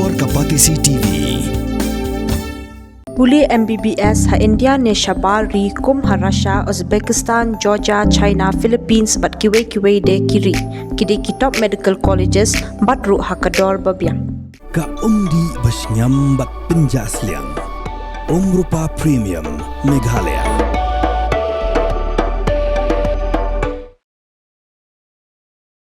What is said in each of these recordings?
Sorkar TV. Puli MBBS ha India ne Shabal ri kum ha Russia, Uzbekistan, Georgia, China, Philippines bat kiwe de kiri. Kidi kitop medical colleges bat ru ha kador babiang. Ka umdi basnyam bat penjasliang. Rupa Premium Meghalaya.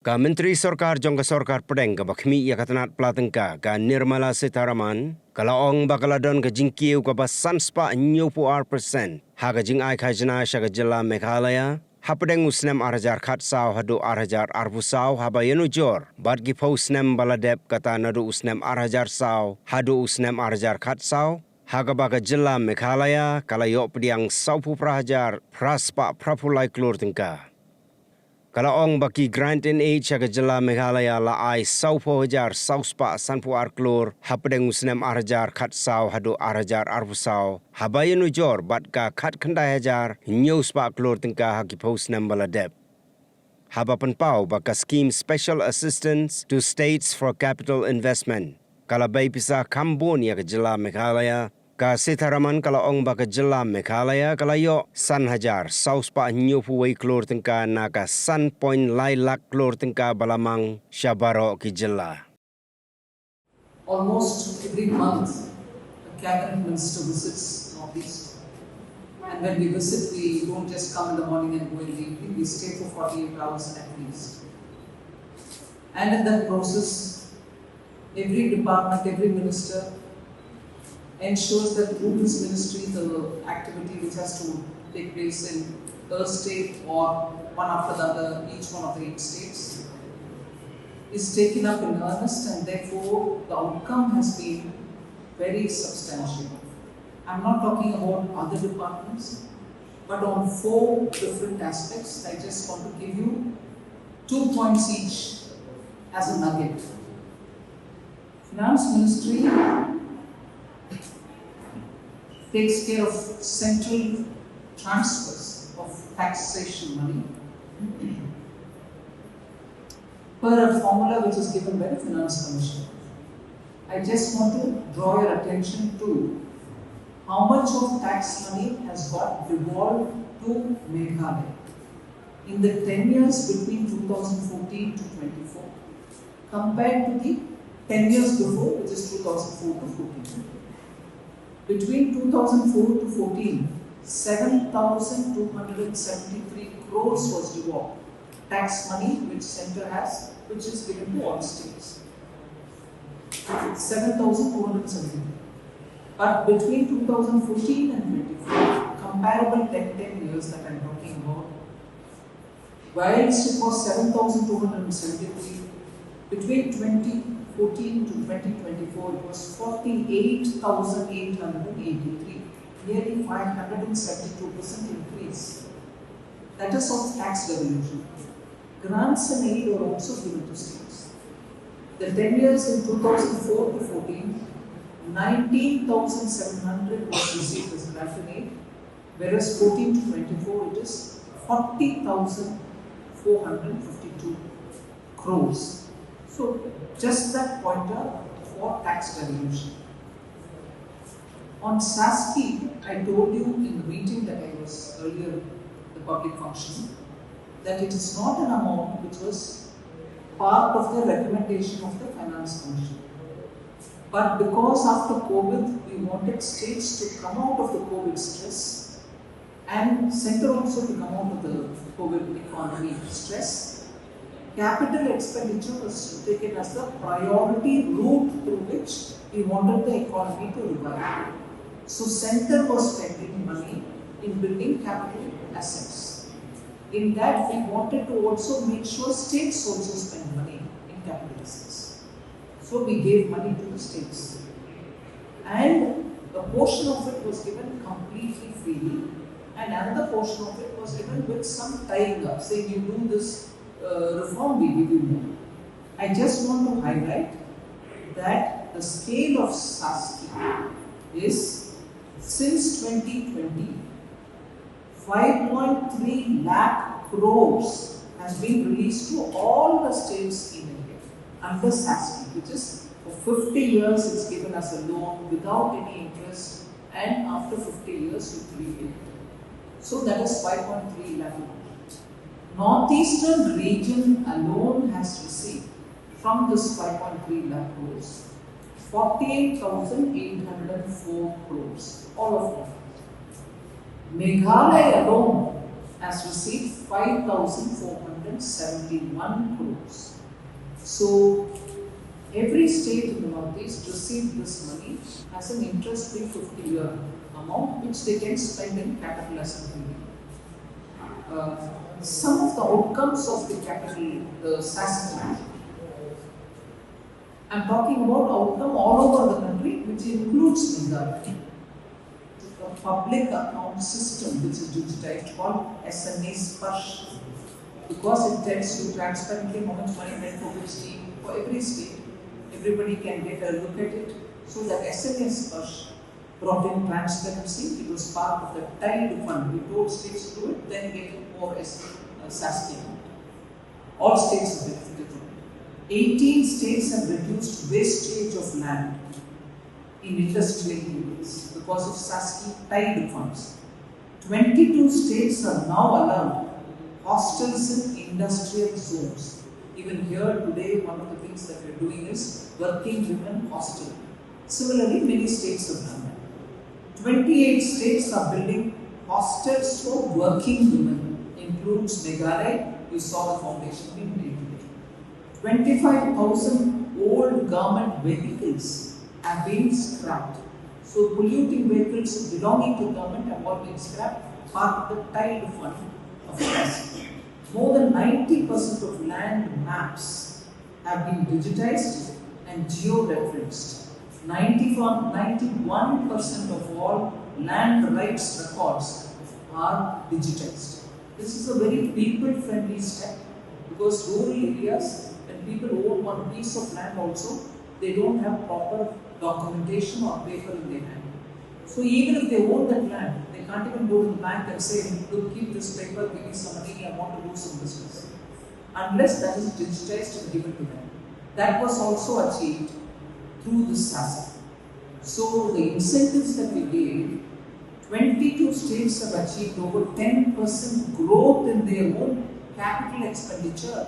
Ka Menteri Sorkar jongka Sorkar Pdeng ka bakhmi ya katanat platengka ka Nirmala Sitharaman kalaong bakaladon ka Kiew ka basanspa 90% ha ka jing ai khajna sha ka jilla Meghalaya ha Pdeng usnem arajar khat saw hadu arajar arbusaw ha bayenu jor bad gi posnem baladep kata nadu usnem arajar saw hadu usnem arajar khat saw ha ka ba ka jilla Meghalaya kalayo pdiang saupu prahajar praspa prapulai klur tengka. Kalaong baki grant in age aga jilla Meghalaya la ai saupo hajar sauspa sanpu arklor hapdeng usnem arajar khat saw hadu arajar arbusaw habayenu jor bat ka khat khandai hajar nyuspa klor tingka haki posnem baladep habapan pau baka scheme special assistance to states for capital investment kala bay Pisa Cambodia aga jilla Meghalaya ka Sitharaman kalaong baka jilla Meghalaya kalayo san hajar sauspa nyopu wei klor tingka naka san point lai lak klor tingka balamang shabaro ki jilla. Almost every month a cabinet minister visits Northeast, and when we visit we don't just come in the morning and go in the evening, we stay for 48 hours at least. And in that process every department, every minister ensures that through this ministry the activity which has to take place in the state or one after the other, each one of the 8 states, is taken up in earnest, and therefore the outcome has been very substantial. I'm not talking about other departments, but on 4 different aspects. I just want to give you 2 points each as a nugget. Finance Ministry takes care of central transfers of taxation money per a formula which is given by the Finance Commission. I just want to draw your attention to how much of tax money has got devolved to Meghalaya in the 10 years between 2014 to 24 compared to the 10 years before, which is 2004 to 14. Between 2004 to 14, 7,273 crores was devolved. Tax money which centre has, which is given to all states. 7,273. But between 2014 and 24, comparable 10 years that I am talking about, whilst it was 7,273, between 2014 to 2024, it was 48,883, nearly 572% increase. That is of tax devolution. Grants and aid were also given to states. The 10 years in 2004 to 14, 19,700 was received as grant and aid, whereas 14 to 24 it is 40,452 crores. So just that pointer for tax devolution. On SASKI, I told you in the meeting that I was earlier, the public function, that it is not an amount which was part of the recommendation of the Finance Commission. But because after COVID, we wanted states to come out of the COVID stress and centre also to come out of the COVID economy stress, capital expenditure was taken as the priority route through which we wanted the economy to revive. So centre was spending money in building capital assets. In that we wanted to also make sure states also spend money in capital assets. So we gave money to the states. And a portion of it was given completely freely, and another portion of it was given with some tying up, saying you do this reform, we give you more. I just want to highlight that the scale of SASKI is, since 2020, 5.3 lakh crores has been released to all the states in India under SASKI, which is For 50 years, it's given as a loan without any interest, and after 50 years, you repay it. So that is 5.3 lakh. Northeastern region alone has received from this 5.3 lakh crores 48,804 crores, all of them. Meghalaya alone has received 5,471 crores. So every state in the Northeast received this money as an interest-free 50-year amount which they can spend in capital asset building. Some of the outcomes of the capital, the SAS plan. I'm talking about outcome all over the country, which includes Meghalaya. A public account system which is digitized called SMA Sparsh, because it tells you transparently how much money went for which scheme for every state. Everybody can get a look at it. So that SMA Sparsh brought in transparency. It was part of the tide fund. We told states to do it, then get more SAS payment. All states have benefited from it. 18 states have reduced wastage of land in industrial areas because of SASCI tide funds. 22 states are now allowed hostels in industrial zones. Even here today, one of the things that we are doing is working women hostel. Similarly, many states have done that. 28 states are building hostels for working women, includes Meghalaya. You saw the foundation being laid today. 25,000 old government vehicles have been scrapped. So polluting vehicles belonging to government have all been scrapped, part of the tide fund of gas. More than 90% of land maps have been digitized and geo-referenced. 91% of all land rights records are digitized. This is a very people-friendly step because rural areas, when people own one piece of land also, they don't have proper documentation or paper in their hand. So even if they own that land, they can't even go to the bank and say, look, keep this paper, give me some money, I want to do some business. Unless that is digitized and given to them. That was also achieved through this SASA. So the incentives that we gave, 22 states have achieved over 10% growth in their own capital expenditure.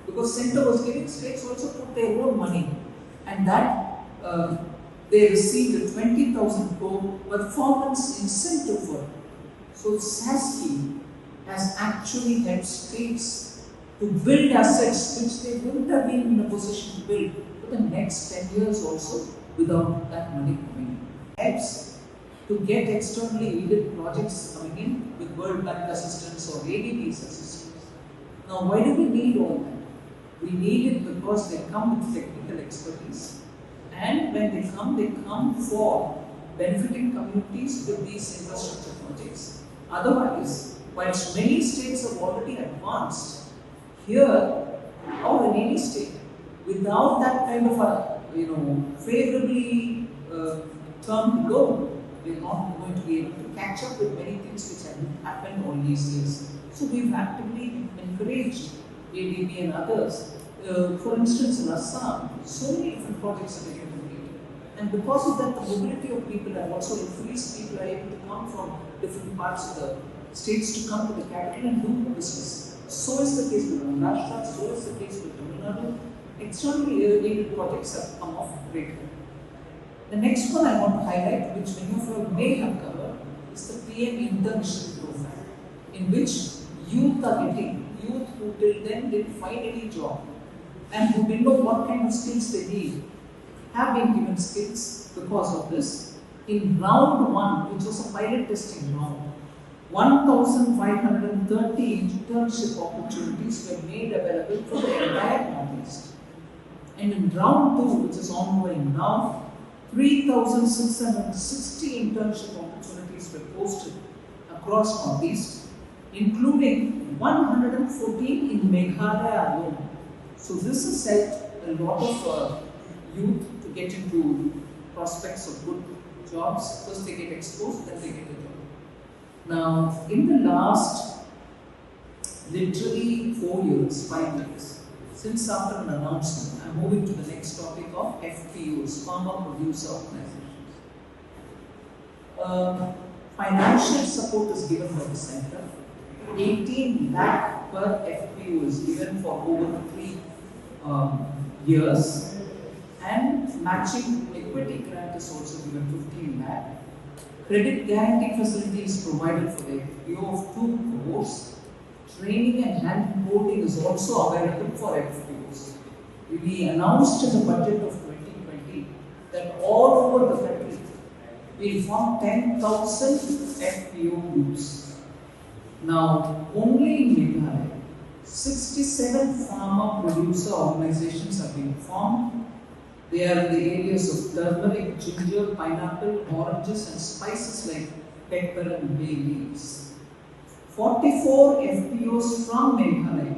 Because center was giving, states also put their own money. And that they received a 20,000 crore performance incentive for it. So SASCI has actually helped states to build assets which they wouldn't have been in a position to build for the next 10 years also without that money coming in. Helps to get externally aided projects coming in with World Bank assistance or ADB's assistance. Now why do we need all that? We need it because they come with technical expertise. And when they come for benefiting communities with these infrastructure projects. Otherwise, whilst many states have already advanced, here or in any state, without that kind of a favorably termed loan, we are not going to be able to catch up with many things which have happened all these years. So we've actively encouraged ADB and others. For instance, in Assam, so many different projects are getting completed. And because of that, the mobility of people have also increased. People are able to come from different parts of the states to come to the capital and do business. So is the case with Maharashtra, so is the case with Tamil Nadu. Externally aided projects have come off great. The next one I want to highlight, which many of you may have covered, is the PM internship program, in which youth are getting, youth who till then didn't find any job and who didn't know what kind of skills they need, have been given skills because of this. In round 1, which was a pilot testing round, 1,530 internship opportunities were made available for the entire Northeast. And in round 2, which is ongoing now, 3,660 internship opportunities were posted across Northeast, including 114 in Meghalaya alone. So this has helped a lot of youth to get into prospects of good jobs. First they get exposed, then they get a job. Now, in the last literally 4 years, 5 years, Since after an announcement, I'm moving to the next topic of FPOs, Farmer Producer Organizations. Financial support is given by the center. 18 lakh per FPO is given for over 3 years, and matching equity grant is also given 15 lakh. Credit guarantee facility is provided for the FPO of 2 crores. Training and hand holding is also available for FPOs. We announced in the budget of 2020 that all over the country we form 10,000 FPO groups. Now, only in Meghalaya, 67 farmer producer organizations have been formed. They are in the areas of turmeric, ginger, pineapple, oranges, and spices like pepper and bay leaves. 44 FPOs from Meghalaya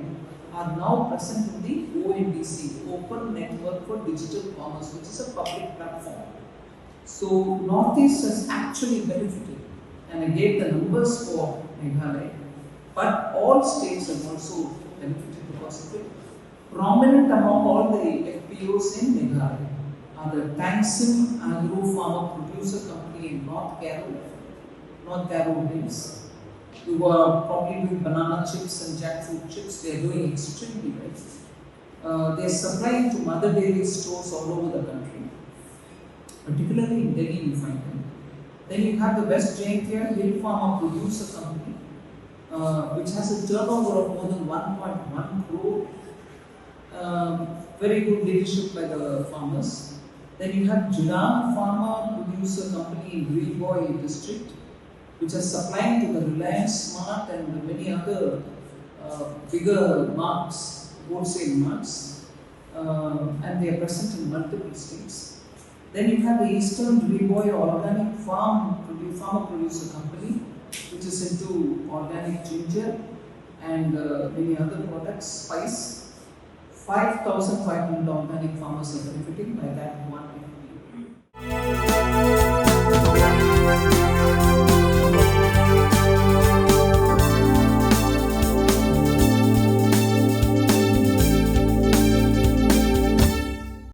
are now present in the ONDC, Open Network for Digital Commerce, which is a public platform. So Northeast has actually benefited, and I gave the numbers for Meghalaya, but all states have also benefited because of it. Prominent among all the FPOs in Meghalaya are the Tangsim Agro Farmer Producer Company in North Carol Hills, who are probably doing banana chips and jackfruit chips. They are doing extremely well. They are supplying to mother dairy stores all over the country. Particularly in Delhi, you find them. Then you have the West Jingpyllait Hill Farmer Producer Company, which has a turnover of more than 1.1 crore. Very good leadership by the farmers. Then you have Jiran Farmer Producer Company in Greenboy district, which is supplying to the Reliance Smart and many other bigger marts, wholesale marts, and they are present in multiple states. Then you have the Eastern Greenboy Organic Farmer Producer Company, which is into organic ginger and many other products, spice. 5,500 organic farmers are benefiting by that one